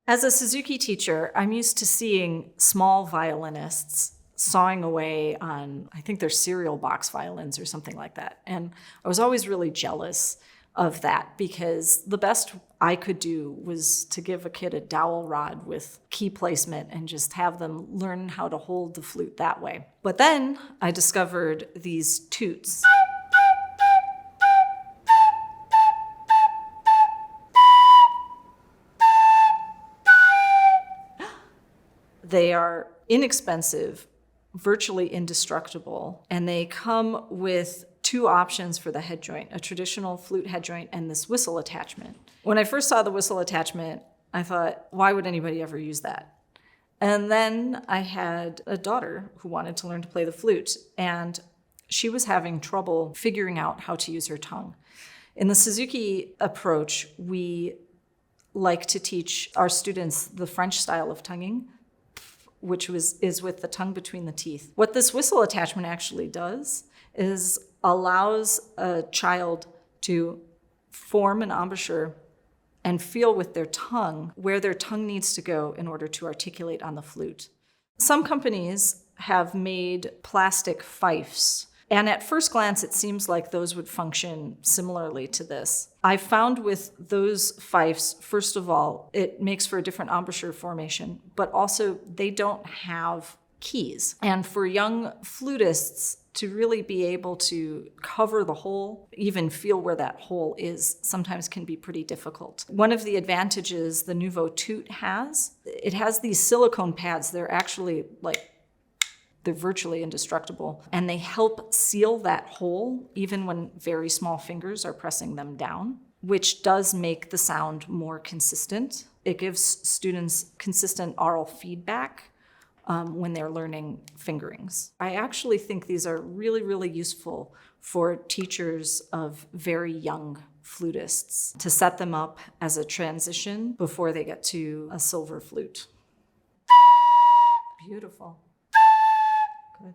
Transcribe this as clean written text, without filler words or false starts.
As a Suzuki teacher, I'm used to seeing small violinists sawing away on, I think they're cereal box violins or something like that. And I was always really jealous of that because the best I could do was to give a kid a dowel rod with key placement and just have them learn how to hold the flute that way. But then I discovered these toots. They are inexpensive, virtually indestructible, and they come with two options for the head joint, a traditional flute head joint and this whistle attachment. When I first saw the whistle attachment, I thought, why would anybody ever use that? And then I had a daughter who wanted to learn to play the flute, and she was having trouble figuring out how to use her tongue. In the Suzuki approach, we like to teach our students the French style of tonguing, which is with the tongue between the teeth. What this whistle attachment actually does is allows a child to form an embouchure and feel with their tongue where their tongue needs to go in order to articulate on the flute. Some companies have made plastic fifes, and at first glance, it seems like those would function similarly to this. I found with those fifes, first of all, it makes for a different embouchure formation, but also they don't have keys. And for young flutists to really be able to cover the hole, even feel where that hole is, sometimes can be pretty difficult. One of the advantages the Nuvo Toot has, it has these silicone pads. They're virtually indestructible, and they help seal that hole even when very small fingers are pressing them down, which does make the sound more consistent. It gives students consistent aural feedback when they're learning fingerings. I actually think these are really, really useful for teachers of very young flutists to set them up as a transition before they get to a silver flute. Beautiful. Good.